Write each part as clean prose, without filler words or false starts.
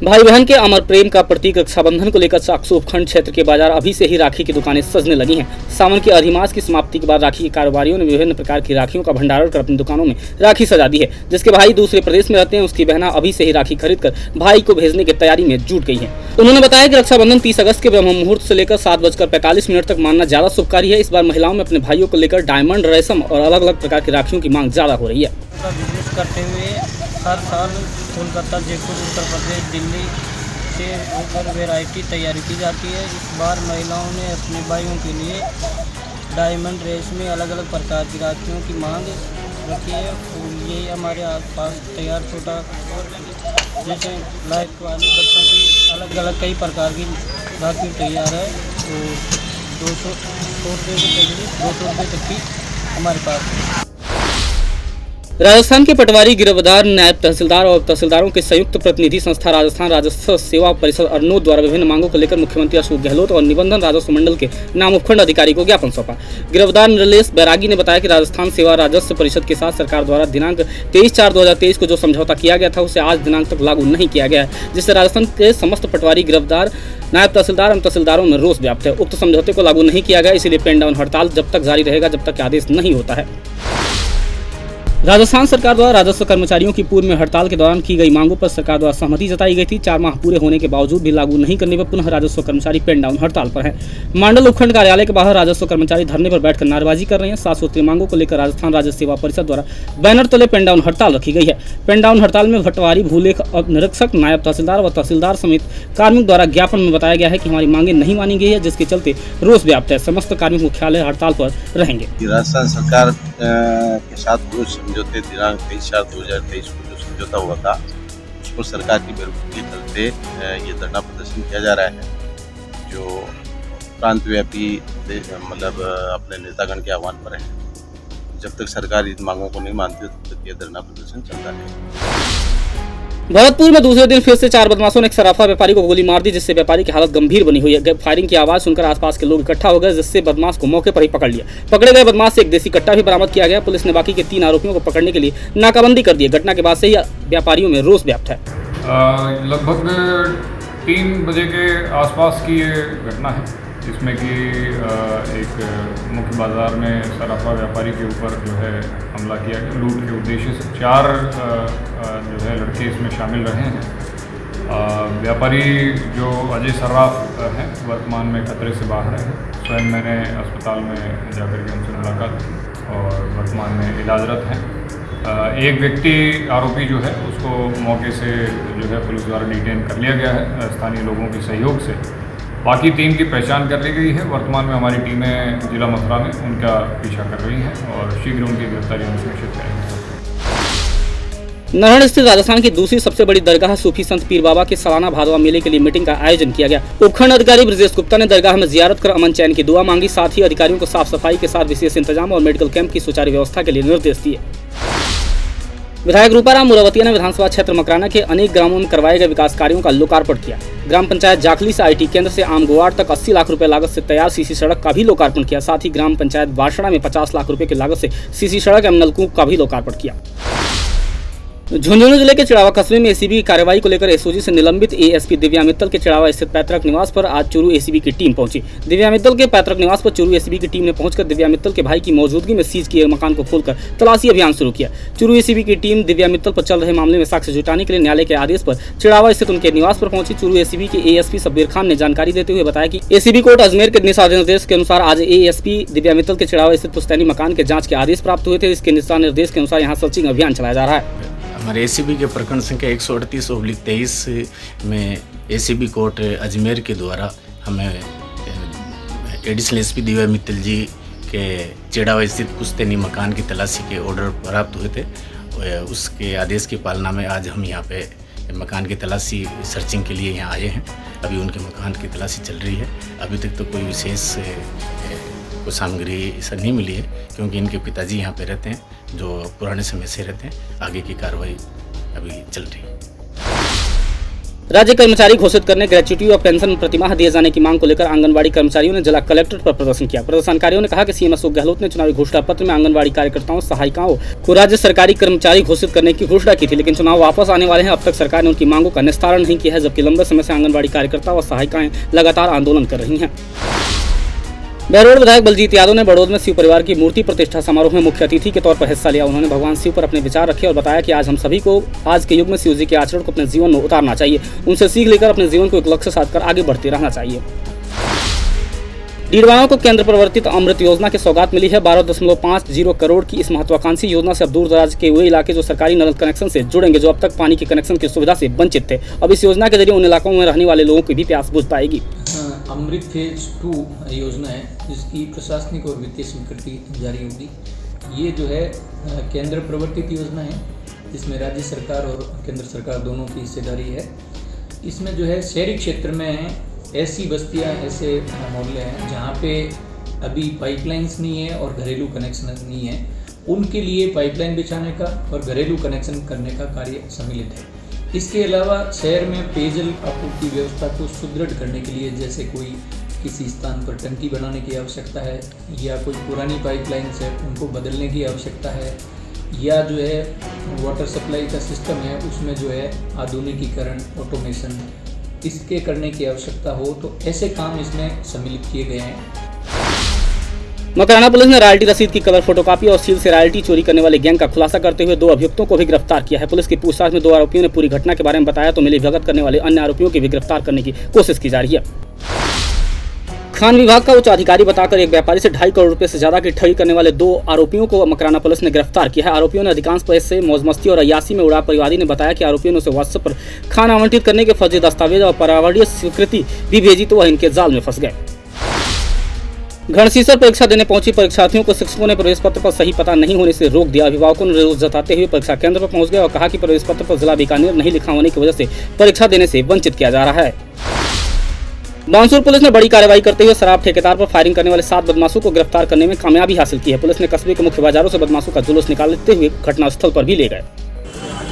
भाई बहन के अमर प्रेम का प्रतीक रक्षाबंधन को लेकर चाकसू उपखंड क्षेत्र के बाजार अभी से ही राखी की दुकानें सजने लगी हैं। सावन के अधिमास की समाप्ति के बाद राखी के कारोबारियों ने विभिन्न प्रकार की राखियों का भंडारण कर अपनी दुकानों में राखी सजा दी है। जिसके भाई दूसरे प्रदेश में रहते हैं, उसकी बहना अभी से ही राखी खरीदकर भाई को भेजने की तैयारी में जुट गई है। उन्होंने बताया कि रक्षाबंधन 30 अगस्त के ब्रह्म मुहूर्त से लेकर 7:45 तक मानना ज्यादा शुभकारी है। इस बार महिलाओं में अपने भाइयों को लेकर डायमंड, रेशम और अलग अलग प्रकार की राखियों की मांग ज्यादा हो रही है। बिजनेस करते हुए हर साल कोलकाता, जयपुर, उत्तर प्रदेश, दिल्ली से होकर वैरायटी तैयारी की जाती है। इस बार महिलाओं ने अपने भाइयों के लिए डायमंड, रेशमी, अलग अलग प्रकार की राखियों की मांग रखी है। ये हमारे आसपास तैयार छोटा जैसे लाइट वाली बच्चों की अलग अलग कई प्रकार की राखी तैयार है। तो 200 रुपये से 200 रुपये तक की हमारे पास। राजस्थान के पटवारी, गिरफ्तार नायब तहसीलदार और तहसीलदारों के संयुक्त प्रतिनिधि संस्था राजस्थान राजस्व सेवा परिषद अरनोद द्वारा विभिन्न मांगों को लेकर मुख्यमंत्री अशोक गहलोत और निबंधन राजस्व मंडल के नाम उपखंड अधिकारी को ज्ञापन सौंपा। गिरफ्तार नरेश बैरागी ने बताया कि राजस्थान सेवा राजस्व परिषद के साथ सरकार द्वारा दिनांक 23/4/2023 को जो समझौता किया गया था उसे आज दिनांक तक लागू नहीं किया गया है, जिससे राजस्थान के समस्त पटवारी, गिरफ्तार नायब तहसीलदार एवं तहसीलदारों में रोष व्याप्त है। उक्त समझौते को लागू नहीं किया गया, इसीलिए पेन डाउन हड़ताल जब तक जारी रहेगा जब तक आदेश नहीं होता है। राजस्थान सरकार द्वारा राजस्व कर्मचारियों की पूर्व में हड़ताल के दौरान की गई मांगों पर सरकार द्वारा सहमति जताई गई थी। 4 माह पूरे होने के बावजूद भी लागू नहीं करने पर पुनः राजस्व कर्मचारी पेन डाउन हड़ताल पर हैं। मंडल उपखंड कार्यालय के बाहर राजस्व कर्मचारी धरने पर बैठकर नारेबाजी कर रहे हैं। 7 सूत्रीय मांगों को लेकर राजस्थान राजस्व सेवा परिषद द्वारा बैनर तले पेन डाउन हड़ताल रखी गई है। पेन डाउन हड़ताल में पटवारी, भूलेख निरीक्षक, नायब तहसीलदार व तहसीलदार समेत कार्मिक द्वारा ज्ञापन में बताया गया है कि हमारी मांगे नहीं मानी गई है, जिसके चलते रोष व्याप्त है। समस्त कार्मिक मुख्यालय हड़ताल पर रहेंगे। राजस्थान सरकार के साथ जो समझौते दिनांक 23/4/2023 को जो समझौता हुआ था उसको सरकार की बेरुखी के चलते ये धरना प्रदर्शन किया जा रहा है, जो प्रांत व्यापी मतलब अपने नेतागण के आह्वान पर है। जब तक सरकार इन मांगों को नहीं मानती तब तक ये धरना प्रदर्शन चलता रहेगा। भरतपुर में दूसरे दिन फिर से 4 बदमाशों ने एक सराफा व्यापारी को गोली मार दी, जिससे व्यापारी की हालत गंभीर बनी हुई है। फायरिंग की आवाज सुनकर आसपास के लोग इकट्ठा हो गए, जिससे बदमाश को मौके पर ही पकड़ लिया। पकड़े गए बदमाश से एक देसी कट्टा भी बरामद किया गया। पुलिस ने बाकी के 3 आरोपियों को पकड़ने के लिए नाकाबंदी कर दी है। घटना के बाद से ही व्यापारियों में रोष व्याप्त है। लगभग 3 बजे के आसपास की ये घटना है, जिसमें कि एक मुख्य बाज़ार में सराफा व्यापारी के ऊपर जो है हमला किया गया लूट के उद्देश्य से। 4 जो है लड़के इसमें शामिल रहे हैं। व्यापारी जो अजय सर्राफ हैं वर्तमान में खतरे से बाहर हैं। स्वयं मैंने अस्पताल में जाकर के उनसे मुलाकात की और वर्तमान में इलाजरत हैं। एक व्यक्ति आरोपी जो है उसको मौके से जो है पुलिस द्वारा डिटेन कर लिया गया है स्थानीय लोगों के सहयोग से। बाकी टीम की पहचान कर ली गई है। वर्तमान में हमारी टीमें जिला मथुरा में उनका पीछा कर रही हैं और शीघ्र उनकी गिरफ्तारी हम सुनिश्चित करेंगे। नारायण स्थित राजस्थान की दूसरी सबसे बड़ी दरगाह सूफी संत पीर बाबा के सालाना भादवा मेले के लिए मीटिंग का आयोजन किया गया। उपखंड अधिकारी ब्रजेश गुप्ता ने दरगाह में जियारत कर अमन चैन की दुआ मांगी। साथ ही अधिकारियों को साफ सफाई के साथ विशेष इंतजाम और मेडिकल कैंप की सुचारू व्यवस्था के लिए निर्देश दिए। विधायक रूपाराम मुरावतिया ने विधानसभा क्षेत्र मकराना के अनेक ग्रामों में करवाए गए विकास कार्यों का लोकार्पण किया। ग्राम पंचायत जाखली से IT केंद्र से आम गोवाड़ तक 80 लाख रुपए लागत से तैयार सीसी सड़क का भी लोकार्पण किया। साथ ही ग्राम पंचायत बारसड़ा में 50 लाख रुपए की लागत से सीसी सड़क एवं नलकूप का भी लोकार्पण किया। झुंझुनू जिले के चिड़ावा कस्बे में ACB की कार्रवाई को लेकर SOG से निलंबित ASP दिव्या मित्तल के चिड़ावा स्थित पैतृक निवास पर आज चूरू ACB की टीम पहुंची। दिव्या मित्तल के पैतृक निवास पर चूरू ACB की टीम ने पहुंचकर दिव्या मित्तल के भाई की मौजूदगी में सीज किए मकान को खोलकर तलाशी अभियान शुरू किया। चूरू ACB की टीम दिव्या मित्तल पर चल रहे मामले में साक्ष्य जुटाने के लिए न्यायालय के आदेश पर चिड़ावा स्थित उनके निवास पर पहुंची। चूरू ACB के ASP शब्बीर खान ने जानकारी देते हुए बताया कि ACB कोर्ट अजमेर के दिशा निर्देश के अनुसार आज ASP दिव्या मित्तल के चिड़ावा स्थित पुश्तैनी मकान के जाँच के आदेश प्राप्त हुए थे। इसके दिशा निर्देश के अनुसार यहाँ सर्चिंग अभियान चलाया जा रहा है। हमारे ACB के प्रकरण संख्या 138/23 में ACB कोर्ट अजमेर के द्वारा हमें एडिशनल SP दिव्या मित्तल जी के चिड़ावा स्थित पुश्तैनी मकान की तलाशी के ऑर्डर प्राप्त हुए थे। उसके आदेश की पालना में आज हम यहाँ पे मकान की तलाशी सर्चिंग के लिए यहाँ आए हैं। अभी उनके मकान की तलाशी चल रही है। अभी तक तो कोई विशेष कोई सामग्री ऐसा नहीं मिली है, क्योंकि इनके पिताजी यहाँ पे रहते हैं जो पुराने समय से रहते हैं। आगे की कार्रवाई अभी चल रही है। राज्य कर्मचारी घोषित करने ग्रेच्युटी और पेंशन प्रतिमाह दिए जाने की मांग को लेकर आंगनबाड़ी कर्मचारियों ने जिला कलेक्टर पर प्रदर्शन किया। प्रदर्शनकारियों ने कहा कि सीएम अशोक गहलोत ने चुनावी घोषणा पत्र में आंगनबाड़ी कार्यकर्ताओं सहायिकाओं को राज्य सरकारी कर्मचारी घोषित करने की घोषणा की थी, लेकिन चुनाव वापस आने वाले हैं। अब तक सरकार ने उनकी मांगों का निस्तारण नहीं किया है, जबकि लंबे समय से आंगनबाड़ी कार्यकर्ता और सहायिकाएं लगातार आंदोलन कर रही हैं। बहरोड विधायक बलजीत यादव ने बड़ौद में शिव परिवार की मूर्ति प्रतिष्ठा समारोह में मुख्य अतिथि के तौर पर हिस्सा लिया। उन्होंने भगवान शिव पर अपने विचार रखे और बताया कि आज हम सभी को आज के युग में शिव जी के आचरण को अपने जीवन में उतारना चाहिए। उनसे सीख लेकर अपने जीवन को एक लक्ष्य साध कर आगे बढ़ते रहना चाहिए। डीडवाना को केंद्र प्रवर्तित अमृत योजना की सौगात मिली है। 12.50 करोड़ की इस महत्वाकांक्षी योजना से अब दूर दराज के वे इलाके जो सरकारी नल कनेक्शन से जुड़ेंगे, जो अब तक पानी के कनेक्शन की सुविधा से वंचित थे। अब इस योजना के जरिए उन इलाकों में रहने वाले लोगों की भी प्यास बुझ पाएगी। अमृत फेज 2 योजना है जिसकी प्रशासनिक और वित्तीय स्वीकृति जारी होगी। ये जो है केंद्र प्रवर्तित योजना है जिसमें राज्य सरकार और केंद्र सरकार दोनों की हिस्सेदारी है। इसमें जो है शहरी क्षेत्र में ऐसी बस्तियां, ऐसे मोहल्ले हैं जहाँ पे अभी पाइपलाइंस नहीं है और घरेलू कनेक्शन नहीं है, उनके लिए पाइपलाइन बिछाने का और घरेलू कनेक्शन करने का कार्य सम्मिलित है। इसके अलावा शहर में पेयजल आपूर्ति व्यवस्था को सुदृढ़ करने के लिए जैसे कोई किसी स्थान पर टंकी बनाने की आवश्यकता है या कोई पुरानी पाइपलाइन है उनको बदलने की आवश्यकता है, या जो है वाटर सप्लाई का सिस्टम है उसमें जो है आधुनिकीकरण, ऑटोमेशन इसके करने की आवश्यकता हो, तो ऐसे काम इसमें सम्मिलित किए गए हैं। मकराना पुलिस ने रॉयल्टी रसीद की कलर फोटोकॉपी और सील से रॉयल्टी चोरी करने वाले गैंग का खुलासा करते हुए 2 अभियुक्तों को भी गिरफ्तार किया है। पुलिस की पूछताछ में 2 आरोपियों ने पूरी घटना के बारे में बताया, तो मिलीभगत करने वाले अन्य आरोपियों की भी गिरफ्तार करने की कोशिश की जा रही है। खान विभाग का उच्च अधिकारी बताकर एक व्यापारी से 2.5 करोड़ रुपए से ज्यादा की ठगी करने वाले 2 आरोपियों को मकराना पुलिस ने गिरफ्तार किया है। आरोपियों ने अधिकांश पैसे मौज मस्ती और अय्यासी में उड़ा। परिवादी ने बताया कि आरोपियों ने उसे व्हाट्सएप पर खान आवंटित करने के फर्जी दस्तावेज और पर्यावरणीय स्वीकृति भी भेजी, तो वह इनके जाल में फंस गए। घणसीसर परीक्षा देने पहुंची परीक्षार्थियों को शिक्षकों ने प्रवेश पत्र पर सही पता नहीं होने से रोक दिया। अभिभावकों ने विरोध जताते हुए परीक्षा केंद्र पर पहुंच गए और कहा कि प्रवेश पत्र पर जिला बीकानेर नहीं लिखा होने की वजह से परीक्षा देने से वंचित किया जा रहा है। बांसुर पुलिस ने बड़ी कार्रवाई करते हुए शराब ठेकेदार पर फायरिंग करने वाले 7 बदमाशों को गिरफ्तार करने में कामयाबी हासिल की है। पुलिस ने कस्बे के मुख्य बाजारों से बदमाशों का जुलूस निकालते हुए घटनास्थल पर भी ले गए।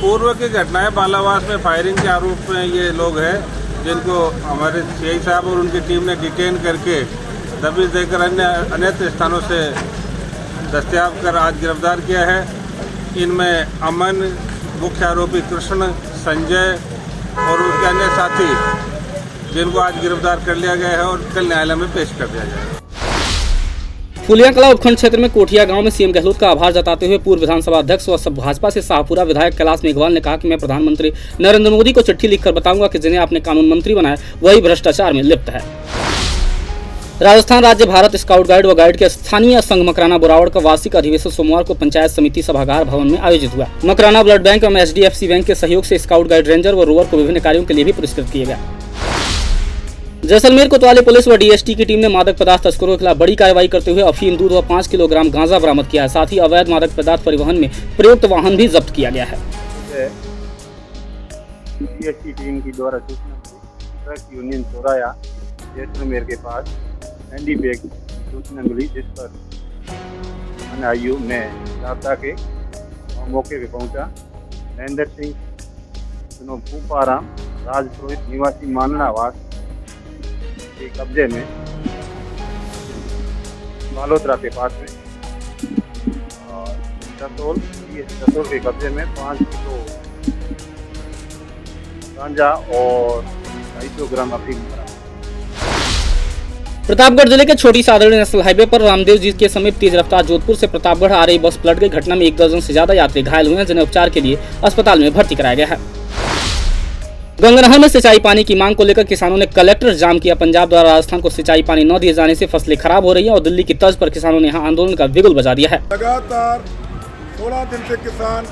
पूर्व की घटना है, बालावास में फायरिंग के आरोप में ये लोग हैं जिनको हमारे सीआई साहब और उनकी टीम ने डिटेन करके दबिश देकर अन्य स्थानों से दस्तयाब कर आज गिरफ्तार किया है। इनमें अमन, मुख्य आरोपी कृष्ण, संजय और उनके अन्य साथी जिनको आज गिरफ्तार कर लिया गया है और कल न्यायालय में पेश कर दिया जाएगा। फुलिया कला उपखंड क्षेत्र में कोठिया गांव में सीएम गहलोत का आभार जताते हुए पूर्व विधानसभा अध्यक्ष व भाजपा से शाहपुरा विधायक कैलाश मेघवाल ने कहा कि मैं प्रधानमंत्री नरेंद्र मोदी को चिट्ठी लिखकर बताऊंगा कि जिन्हें आपने कानून मंत्री बनाया वही भ्रष्टाचार में लिप्त है। राजस्थान राज्य भारत स्काउट गाइड व गाइड के स्थानीय संघ मकराना बुरावड़ का वार्षिक अधिवेशन सोमवार को पंचायत समिति सभागार भवन में आयोजित हुआ। मकराना ब्लड बैंक एवं HDFC बैंक के सहयोग से स्काउट गाइड रेंजर व रोवर को विभिन्न कार्यों के लिए भी पुरस्कृत किया गया। जैसलमेर कोतवाली पुलिस व DST की टीम ने मादक पदार्थ तस्करों के खिलाफ बड़ी कार्रवाई करते हुए अफीम, दूध व 5 किलोग्राम गांजा बरामद किया है। साथ ही अवैध मादक पदार्थ परिवहन में प्रयुक्त वाहन भी जब्त किया गया है। DST टीम की द्वारा सूचना ट्रक यूनियन चौराया जैसलमेर के पास हैंडीबैग सूचना मिली, जिस पर आयु में राबता के मौके पर पहुंचा। महेंद्र सिंह भूपाराम राजपुरोहित निवासी मानलावास के कब्जे में बालोतरा के पास में और सतोल के कब्जे में 5 किलो गांजा और 250 ग्राम अफीम। प्रतापगढ़ जिले के छोटी सादड़ी नेशनल हाईवे पर रामदेव जी के समीप तेज रफ्तार जोधपुर से प्रतापगढ़ आ रही बस पलट गई। घटना में 1 दर्जन से ज्यादा यात्री घायल हुए हैं, जिन्हें उपचार के लिए अस्पताल में भर्ती कराया गया है। गंगनहर में सिंचाई पानी की मांग को लेकर किसानों ने कलेक्टर जाम किया। पंजाब द्वारा राजस्थान को सिंचाई पानी न दिए जाने से फसलें खराब हो रही हैं और दिल्ली की तर्ज पर किसानों ने यहां आंदोलन का बिगुल बजा दिया है। लगातार 16 दिन से किसान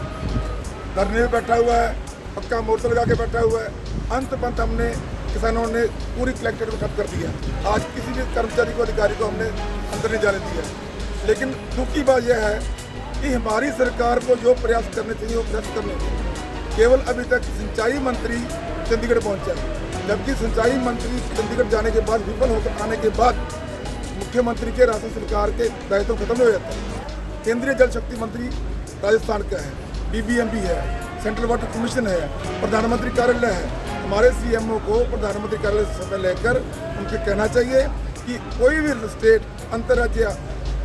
धरने में बैठा हुआ है, पक्का मोर्चा लगा के बैठा हुआ है। अंत पंत हमने किसानों ने पूरी कलेक्टर को खत्म कर दिया। आज किसी भी कर्मचारी को, अधिकारी को हमने अंदर नहीं जाने दिया। लेकिन दुख की बात यह है कि हमारी सरकार को जो प्रयास करने चाहिए वो प्रयास करने चाहिए। केवल अभी तक सिंचाई मंत्री चंडीगढ़ पहुंचा, जबकि सिंचाई मंत्री चंडीगढ़ जाने के बाद, विफल होकर आने के बाद मुख्यमंत्री के राजस्थान सरकार के दायित्व खत्म हो जाता है। केंद्रीय जल शक्ति मंत्री राजस्थान का है, BBMP है, सेंट्रल वाटर कमीशन है, प्रधानमंत्री कार्यालय है। हमारे CMO को प्रधानमंत्री कार्यालय से समय लेकर उनसे कहना चाहिए कि कोई भी स्टेट अंतर्राज्यीय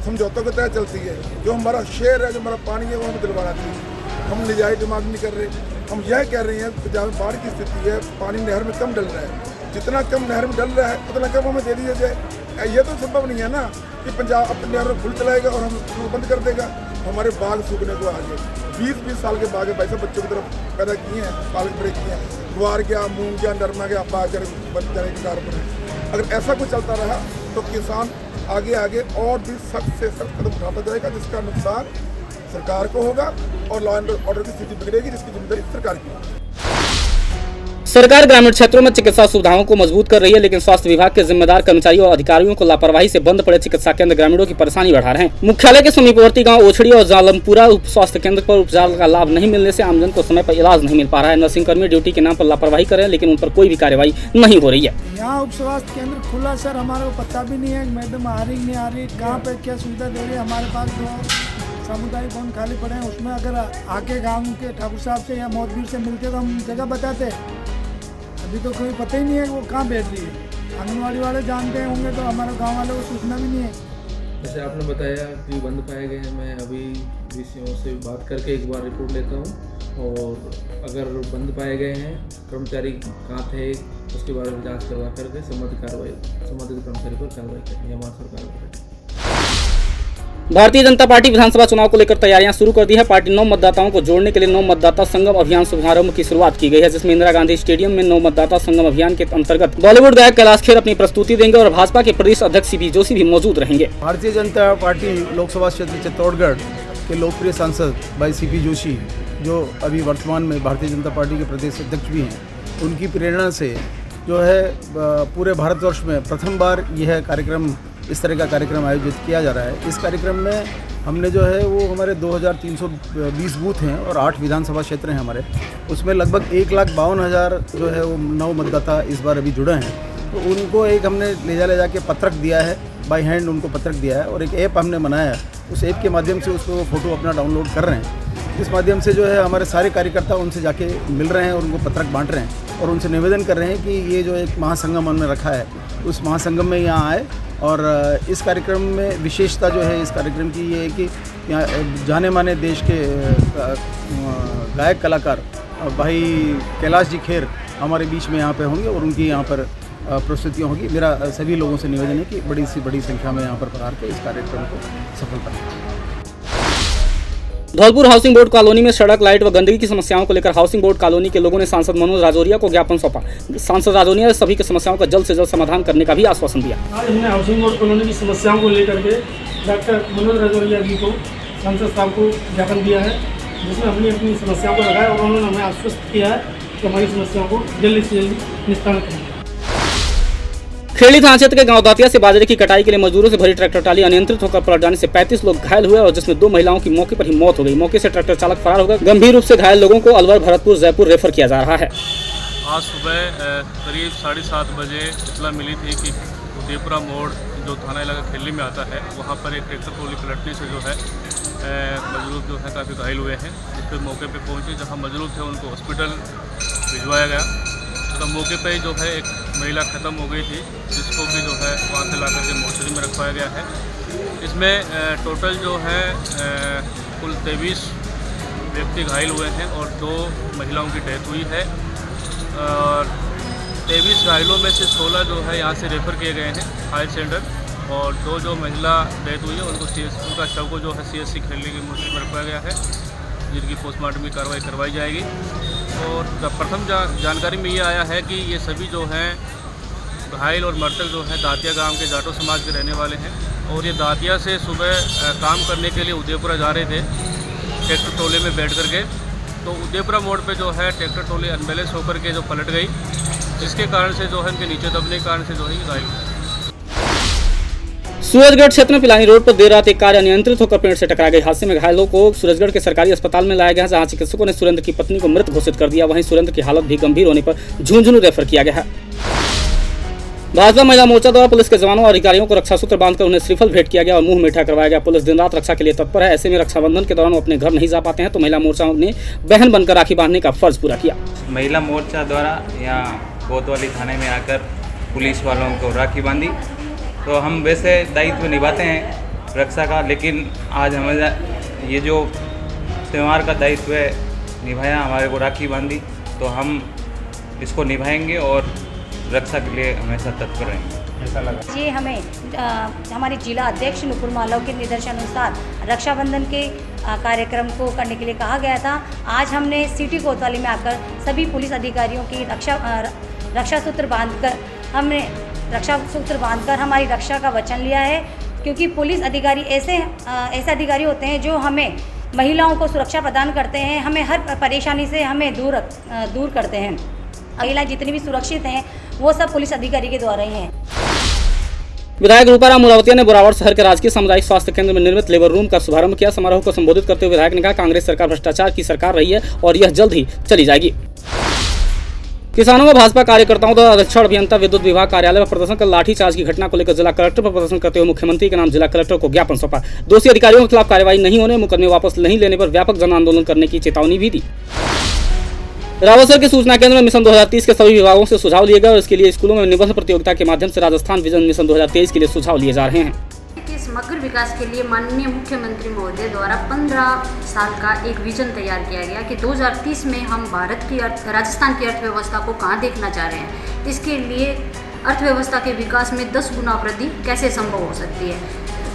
समझौतों के तहत चलती है, जो हमारा शेयर है, जो हमारा पानी है, वो हमें दिलवाना चाहिए। हम निजायज डिमांड नहीं कर रहे, हम यह कह रहे हैं कि जहाँ बाढ़ की स्थिति है, पानी नहर में कम डल रहा है, जितना कम नहर में डल रहा है उतना कम हमें दे दिया जाए। ये तो संभव नहीं है ना कि पंजाब अपने नहर में फुल चलाएगा और हम बंद कर देगा। हमारे बाग सूखने को आ गए, 20-20 साल के बाग है भाई साहब, बच्चों की तरफ पैदा किए हैं, पालक बड़े किए हैं, गुआर गया, मूंग गया, नरमा गया, बाग कर बन जाने के कारण पर। अगर ऐसा कुछ चलता रहा तो किसान आगे आगे और भी सख्त से सख्त कदम उठाता जाएगा, जिसका नुकसान सरकार को होगा और लॉ एंड ऑर्डर की स्थिति बिगड़ेगी, जिसकी जिम्मेदारी सरकार की होगी। सरकार ग्रामीण क्षेत्रों में चिकित्सा सुविधाओं को मजबूत कर रही है, लेकिन स्वास्थ्य विभाग के जिम्मेदार कर्मचारियों और अधिकारियों को लापरवाही से बंद पड़े चिकित्सा केंद्र ग्रामीणों की परेशानी बढ़ा रहे हैं। मुख्यालय के समीपवर्ती गांव ओछड़ी और जालमपुरा उप स्वास्थ्य केंद्र पर उपचार का लाभ नहीं मिलने से आमजन को समय पर इलाज नहीं मिल पा रहा है। नर्सिंग कर्मी ड्यूटी के नाम पर लापरवाही कर रहे हैं, लेकिन उन पर कोई भी कार्रवाई नहीं हो रही है। यहाँ उप स्वास्थ्य केंद्र खुला सर, हमारे को पता भी नहीं है मैडम आ रही नहीं आ रही, कहाँ पे क्या सुविधा दे रही है। हमारे पास जो सामुदायिक भवन खाली पड़े हैं, उसमें अगर आके गाँव के ठाकुर साहब से या मोहतबीर से मिलते तो हम जगह बताते। अभी तो कोई पता ही नहीं है कि वो कहाँ बैठ रही है। आंगनबाड़ी वाले जानते होंगे तो हमारे गांव वाले को सूचना भी नहीं है। जैसे आपने बताया कि बंद पाए गए हैं, मैं अभी DCO से बात करके एक बार रिपोर्ट लेता हूँ और अगर बंद पाए गए हैं, कर्मचारी कहाँ थे उसके बारे में जांच करवा करके संबंधित कर्मचारी पर कार्रवाई करेंगे, हमारी सरकार करेगी। भारतीय जनता पार्टी विधानसभा चुनाव को लेकर तैयारियां शुरू कर दी है। पार्टी 9 मतदाताओं को जोड़ने के लिए 9 मतदाता संगम अभियान शुभारंभ की शुरुआत की गई है, जिसमें इंदिरा गांधी स्टेडियम में 9 मतदाता संगम अभियान के अंतर्गत बॉलीवुड गायक कैलाश खेर अपनी प्रस्तुति देंगे और भाजपा के प्रदेश अध्यक्ष CP जोशी भी मौजूद रहेंगे। भारतीय जनता पार्टी लोकसभा क्षेत्र चित्तौड़गढ़ के लोकप्रिय सांसद भाई CP जोशी, जो अभी वर्तमान में भारतीय जनता पार्टी के प्रदेश अध्यक्ष भी हैं, उनकी प्रेरणा से जो है पूरे भारतवर्ष में प्रथम बार यह कार्यक्रम, इस तरह का कार्यक्रम आयोजित किया जा रहा है। इस कार्यक्रम में हमने जो है वो हमारे 2320 बूथ हैं और 8 विधानसभा क्षेत्र हैं हमारे, उसमें लगभग 1,52,000 जो है वो 9 मतदाता इस बार अभी जुड़े हैं। तो उनको एक हमने ले जाके पत्रक दिया है, बाय हैंड उनको पत्रक दिया है और एक ऐप हमने बनाया है। उस ऐप के माध्यम से उसको वो फ़ोटो अपना डाउनलोड कर रहे हैं। इस माध्यम से जो है हमारे सारे कार्यकर्ता उनसे जाके मिल रहे हैं और उनको पत्रक बांट रहे हैं और उनसे निवेदन कर रहे हैं कि ये जो एक महासंगम हमने रखा है, उस महासंगम में यहाँ आए। और इस कार्यक्रम में विशेषता जो है इस कार्यक्रम की ये है कि यहाँ जाने माने देश के गायक कलाकार भाई कैलाश जी खेर हमारे बीच में यहाँ पे होंगे और उनकी यहाँ पर प्रस्तुतियाँ होगी। मेरा सभी लोगों से निवेदन है कि बड़ी से बड़ी संख्या में यहाँ पर पधार के इस कार्यक्रम को सफल बनाएं। धौलपुर हाउसिंग बोर्ड कॉलोनी में सड़क, लाइट व गंदगी की समस्याओं को लेकर हाउसिंग बोर्ड कॉलोनी के लोगों ने सांसद मनोज राजौरिया को ज्ञापन सौंपा। सांसद राजौरिया ने सभी की समस्याओं का जल्द से जल्द समाधान करने का भी आश्वासन दिया। आज हमने हाउसिंग बोर्ड कॉलोनी की समस्याओं को लेकर के डॉक्टर मनोज राजौरिया जी को, सांसद साहब को ज्ञापन दिया है, जिसमें हमने अपनी समस्याओं को लगाया और उन्होंने हमें आश्वस्त किया है कि हमारी समस्याओं को जल्द से जल्द निस्तारण करेंगे। खेड़ी थाना क्षेत्र के गांव दातिया से बाजरे की कटाई के लिए मजदूरों से भरी ट्रैक्टर ट्राली अनियंत्रित होकर पलट जाने से 35 लोग घायल हुए और जिसमें 2 महिलाओं की मौके पर ही मौत हो गई। मौके से ट्रैक्टर चालक फरार हो गया। गंभीर रूप से घायल लोगों को अलवर, भरतपुर, जयपुर रेफर किया जा रहा है। आज सुबह करीब 7:30 बजे इतला मिली थी कि उदयपुरा मोड़ जो थाना इलाका खेली में आता है, वहाँ पर एक ट्रैक्टर ट्रॉली पलटने से जो है मजदूर जो है काफ़ी घायल हुए हैं। इस पर मौके पर पहुँचे, जहाँ मजदूर थे उनको हॉस्पिटल भिजवाया गया। तो मौके पे जो है एक महिला ख़त्म हो गई थी, जिसको भी जो है वहाँ से ला करके मोर्चरी में रखवाया गया है। इसमें टोटल जो है कुल 23 व्यक्ति घायल हुए हैं और 2 महिलाओं की डेथ हुई है। और 23 घायलों में से 16 जो है यहाँ से रेफ़र किए गए हैं हायर सेंटर और 2 जो महिला डेथ हुई है उनको उनका शव को जो है CSC खेलने की मोर्चरी में रखवाया गया है, जिनकी पोस्टमार्टम की कार्रवाई करवाई जाएगी। और प्रथम जानकारी में ये आया है कि ये सभी जो हैं घायल और मृतक जो हैं दातिया गांव के जाटो समाज के रहने वाले हैं और ये दातिया से सुबह काम करने के लिए उदयपुरा जा रहे थे ट्रैक्टर ट्रॉली में बैठ करके। तो उदयपुरा मोड़ पे जो है ट्रैक्टर ट्रॉली अनबैलेंस होकर के जो पलट गई, जिसके कारण से जो है इनके नीचे दबने के कारण से जो है ये घायल हुए। सूरजगढ़ क्षेत्र में पिलानी रोड पर देर रात एक कार अनियंत्रित होकर पेड़ से टकरा गई। हादसे में घायलों को सूरजगढ़ के सरकारी अस्पताल में लाया गया, जहां चिकित्सकों ने सुरेंद्र की पत्नी को मृत घोषित कर दिया। वहीं सुरेंद्र की हालत भी गंभीर होने पर झुंझुनू रेफर किया गया है। भाजपा महिला मोर्चा द्वारा पुलिस के जवानों और अधिकारियों को रक्षा सूत्र बांधकर उन्हें श्रीफल भेंट किया गया और मुंह मीठा करवाया गया। पुलिस दिन रात रक्षा के लिए तत्पर है। ऐसे में रक्षाबंधन के दौरान वो अपने घर नहीं जा पाते हैं, तो महिला मोर्चा ने बहन बनकर राखी बांधने का फर्ज पूरा किया। महिला मोर्चा द्वारा यहाँ कोतवाली थाने में आकर पुलिस वालों को राखी बांधी। तो हम वैसे दायित्व निभाते हैं रक्षा का, लेकिन आज हमें ये जो त्यौहार का दायित्व है निभाया, हमारे को राखी बांधी, तो हम इसको निभाएंगे और रक्षा के लिए हमेशा तत्पर रहेंगे। ऐसा लगा जी हमें हमारे जिला अध्यक्ष नुपुर मालव के निर्देशानुसार रक्षाबंधन के कार्यक्रम को करने के लिए कहा गया था। आज हमने सिटी कोतवाली में आकर सभी पुलिस अधिकारियों की रक्षा सूत्र बांधकर हमारी रक्षा का वचन लिया है, क्योंकि पुलिस अधिकारी ऐसे अधिकारी होते हैं जो हमें महिलाओं को सुरक्षा प्रदान करते हैं, हमें हर परेशानी से हमें दूर करते हैं। महिलाएं जितनी भी सुरक्षित हैं वो सब पुलिस अधिकारी के द्वारा ही हैं। विधायक रूपाराम मुरावतिया ने बोरावड़ शहर के राजकीय सामुदायिक स्वास्थ्य केंद्र में निर्मित लेबर रूम का शुभारंभ किया। समारोह को संबोधित करते हुए विधायक ने कहा, कांग्रेस सरकार भ्रष्टाचार की सरकार रही है और यह जल्द ही चली जाएगी। किसानों व भाजपा कार्यकर्ताओं द्वारा अधीक्षण अभियंता विद्युत विभाग कार्यालय में प्रदर्शन कर लाठीचार्ज की घटना को लेकर जिला कलेक्टर पर प्रदर्शन करते हुए मुख्यमंत्री के नाम जिला कलेक्टर को ज्ञापन सौंपा। दोषी अधिकारियों के खिलाफ कार्रवाई नहीं होने, मुकदमे वापस नहीं लेने पर व्यापक जन आंदोलन करने की चेतावनी भी दी। रावतसर के सूचना केंद्र में मिशन 2030 के सभी विभागों से सुझाव लिए गए और इसके लिए स्कूलों में निबंध प्रतियोगिता के माध्यम से राजस्थान विजन मिशन 2023 के लिए सुझाव लिए जा रहे हैं। समग्र विकास के लिए माननीय मुख्यमंत्री महोदय द्वारा 15 साल का एक विजन तैयार किया गया कि 2030 में हम भारत की राजस्थान की अर्थव्यवस्था को कहाँ देखना चाह रहे हैं। इसके लिए अर्थव्यवस्था के विकास में 10 गुना वृद्धि कैसे संभव हो सकती है।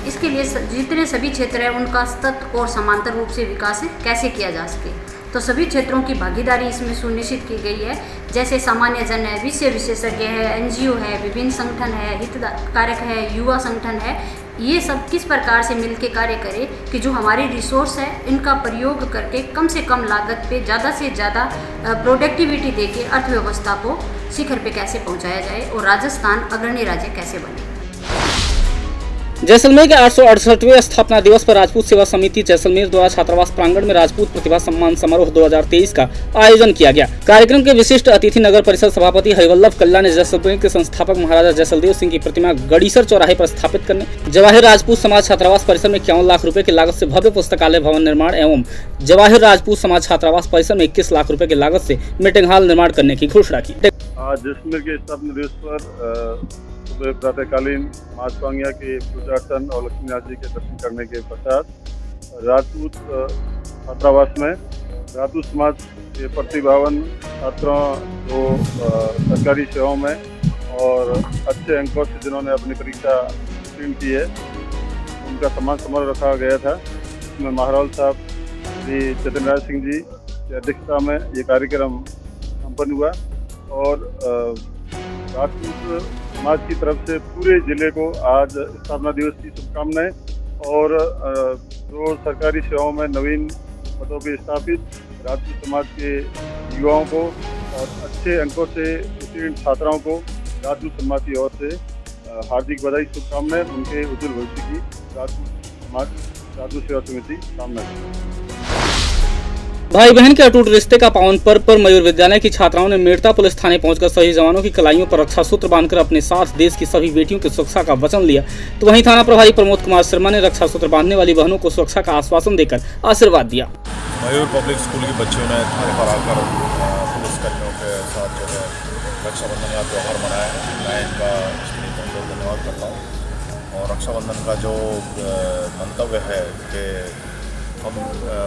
इसके लिए जितने सभी क्षेत्र हैं उनका सतत और समांतर रूप से विकास कैसे किया जा सके, तो सभी क्षेत्रों की भागीदारी इसमें सुनिश्चित की गई है। जैसे सामान्य जन है, विषय विशेषज्ञ है, NGO है, विभिन्न संगठन है, हितधारक है, युवा संगठन है, ये सब किस प्रकार से मिलकर कार्य करें कि जो हमारे रिसोर्स है इनका प्रयोग करके कम से कम लागत पे ज़्यादा से ज़्यादा प्रोडक्टिविटी देके अर्थव्यवस्था को शिखर पे कैसे पहुंचाया जाए और राजस्थान अग्रणी राज्य कैसे बने। जैसलमेर के 868वें स्थापना दिवस पर राजपूत सेवा समिति जैसलमेर द्वारा छात्रावास प्रांगण में राजपूत प्रतिभा सम्मान समारोह 2023 का आयोजन किया गया। कार्यक्रम के विशिष्ट अतिथि नगर परिषद सभापति हरिवल्लभ कल्ला ने जैसलमेर के संस्थापक महाराजा जैसलदेव सिंह की प्रतिमा गड़ीसर चौराहे पर स्थापित करने, जवाहिर राजपूत समाज छात्रावास परिसर में 51 लाख रुपए की लागत से भव्य पुस्तकालय भवन निर्माण एवं जवाहिर राजपूत समाज छात्रावास परिसर में 21 लाख रुपए की लागत से मीटिंग हॉल निर्माण करने की घोषणा की। आज जैसलमेर के स्थापना दिवस पर प्रातःकालीन माँ स्वांगिया के पूजा अर्चन और लक्ष्मीनाथ जी के दर्शन करने के पश्चात राजपूत छात्रावास में राजपूत समाज के प्रतिभावान छात्रों जो सरकारी सेवाओं में और अच्छे अंकों से जिन्होंने अपनी परीक्षा उत्तीर्ण की है उनका सम्मान समारोह रखा गया था। इसमें महाराज साहब श्री जतिन राज सिंह जी की अध्यक्षता में ये कार्यक्रम संपन्न हुआ और राजपूत समाज की तरफ से पूरे जिले को आज स्थापना दिवस की शुभकामनाएं और जो सरकारी सेवाओं में नवीन पदों पर स्थापित राजपूत समाज के युवाओं को और अच्छे अंकों से उत्तीर्ण छात्राओं को राजपूत समाज की ओर से हार्दिक बधाई शुभकामनाएं। उनके उज्जवल भविष्य की राजपूत समाज राजपूत सेवा समिति कामना करती है। भाई बहन के अटूट रिश्ते का पावन पर्व पर मयूर विद्यालय की छात्राओं ने मेड़ता पुलिस थाने पहुंचकर सभी जवानों की कलाइयों पर रक्षा सूत्र बांधकर अपने साथ देश की सभी बेटियों की सुरक्षा का वचन लिया। तो वहीं थाना प्रभारी प्रमोद कुमार शर्मा ने रक्षा सूत्र बांधने वाली बहनों को सुरक्षा का आश्वासन देकर आशीर्वाद दिया। मयूर पब्लिक स्कूल की बच्चियों ने थाने पर आकर पुलिसकर्मियों के साथ जो है रक्षाबंधन का त्यौहार मनाया है। मैं इनका इसके लिए बहुत धन्यवाद करता हूँ। और रक्षाबंधन का जो मंतव्य है कि हम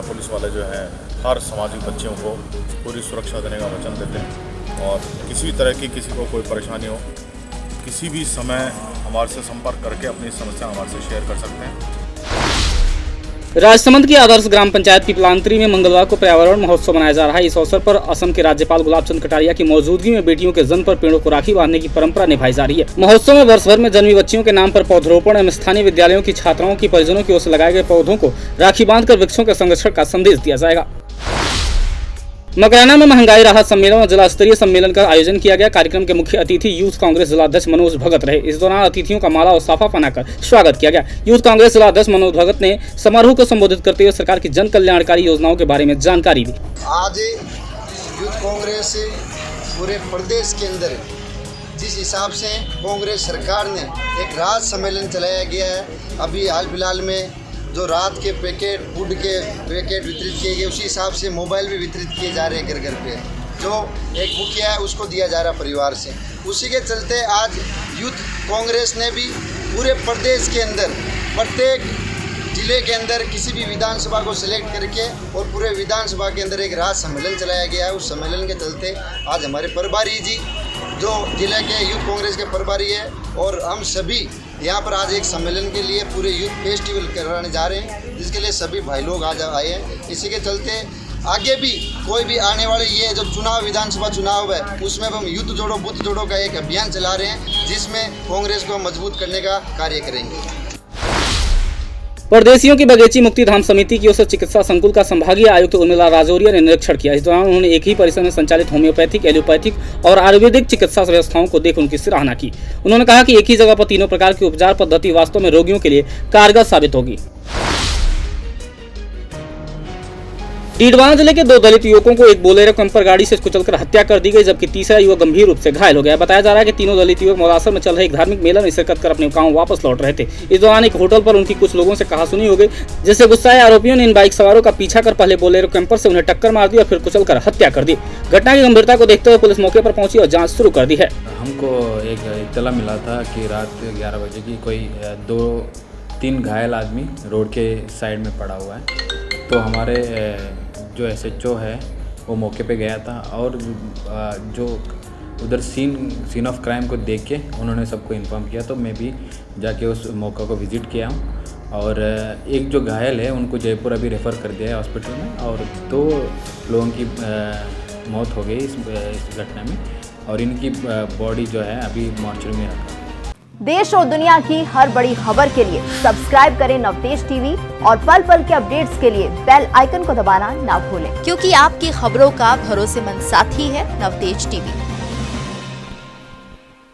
पुलिस वाले जो हैं हर सामाजिक बच्चियों को पूरी सुरक्षा देने का वचन देते हैं और किसी भी तरह की किसी को कोई परेशानी हो किसी भी समय हमारे से संपर्क करके अपनी समस्या हमारे से शेयर कर सकते हैं। राजसमंद की आदर्श ग्राम पंचायत पिपलांतरी में मंगलवार को पर्यावरण महोत्सव मनाया जा रहा है। इस अवसर पर असम के राज्यपाल गुलाब चंद कटारिया की मौजूदगी में बेटियों के जन्म पर पेड़ों को राखी बांधने की परंपरा निभाई जा रही है। महोत्सव में वर्ष भर में जन्मी बच्चियों के नाम पर पौधरोपण एवं स्थानीय विद्यालयों की छात्राओं की परिजनों की ओर से लगाए गए पौधों को राखी बांधकर वृक्षों के संरक्षण का संदेश दिया जाएगा। मकराना में महंगाई राहत सम्मेलन और जिला स्तरीय सम्मेलन का आयोजन किया गया। कार्यक्रम के मुख्य अतिथि यूथ कांग्रेस जिलाध्यक्ष मनोज भगत रहे। इस दौरान अतिथियों का माला और साफा पहनाकर स्वागत किया गया। यूथ कांग्रेस जिलाध्यक्ष मनोज भगत ने समारोह को संबोधित करते हुए सरकार की जन कल्याणकारी योजनाओं के बारे में जानकारी दी। आज यूथ कांग्रेस पूरे प्रदेश के अंदर जिस हिसाब से कांग्रेस सरकार ने एक राहत सम्मेलन चलाया गया है, अभी हाल फिलहाल में जो रात के पैकेट फूड के पैकेट वितरित किए गए, उसी हिसाब से मोबाइल भी वितरित किए जा रहे हैं घर घर पे। जो एक मुखिया है उसको दिया जा रहा परिवार से। उसी के चलते आज यूथ कांग्रेस ने भी पूरे प्रदेश के अंदर प्रत्येक जिले के अंदर किसी भी विधानसभा को सिलेक्ट करके और पूरे विधानसभा के अंदर एक राहत सम्मेलन चलाया गया है। उस सम्मेलन के चलते आज हमारे प्रभारी जी जो जिले के यूथ कांग्रेस के प्रभारी है और हम सभी यहाँ पर आज एक सम्मेलन के लिए पूरे यूथ फेस्टिवल कराने जा रहे हैं, जिसके लिए सभी भाई लोग आज आए हैं। इसी के चलते आगे भी कोई भी आने वाले ये जो चुनाव विधानसभा चुनाव है उसमें हम युद्ध जोड़ो बुद्ध जोड़ो का एक अभियान चला रहे हैं, जिसमें कांग्रेस को मजबूत करने का कार्य करेंगे। परदेशियों की बगेची मुक्तिधाम समिति की ओर से चिकित्सा संकुल का संभागीय आयुक्त उर्मिला राजौरिया ने निरीक्षण किया। इस दौरान उन्होंने एक ही परिसर में संचालित होम्योपैथिक, एलोपैथिक और आयुर्वेदिक चिकित्सा व्यवस्थाओं को देख उनकी सराहना की। उन्होंने कहा कि एक ही जगह पर तीनों प्रकार की उपचार पद्धति वास्तव में रोगियों के लिए कारगर साबित होगी। डीडवाना जिले के 2 दलित युवकों को एक बोलेरो कैंपर गाड़ी से कुचलकर हत्या कर दी गई, जबकि तीसरा युवक गंभीर रूप से घायल हो गया। बताया जा रहा है कि तीनों दलित युवक मौलासर में चल रहे एक धार्मिक मेला में शिरकत कर अपने गांव वापस लौट रहे थे। इस दौरान एक होटल पर उनकी कुछ लोगों से कहासुनी हो गई, जिससे गुस्साए आरोपियों ने इन बाइक सवारों का पीछा कर पहले बोलेरो कैंपर से उन्हें टक्कर मार दी और फिर कुचलकर हत्या कर दी। घटना की गंभीरता को देखते हुए पुलिस मौके पर पहुंची और जाँच शुरू कर दी है। हमको एक इत्तला मिला था कि रात 11 बजे की कोई 2-3 घायल आदमी रोड के साइड में पड़ा हुआ है। तो हमारे जो SHO है वो मौके पे गया था और जो उधर सीन ऑफ क्राइम को देख के उन्होंने सबको इन्फॉर्म किया। तो मैं भी जाके उस मौका को विज़िट किया हूँ और एक जो घायल है उनको जयपुर अभी रेफ़र कर दिया है हॉस्पिटल में और 2 लोगों की मौत हो गई इस घटना में और इनकी बॉडी जो है अभी मॉर्चरी में रखा। देश और दुनिया की हर बड़ी खबर के लिए सब्सक्राइब करें नवतेज टीवी और पल पल के अपडेट्स के लिए बेल आइकन को दबाना ना भूलें, क्योंकि आपकी खबरों का भरोसेमंद साथी है नवतेज टीवी।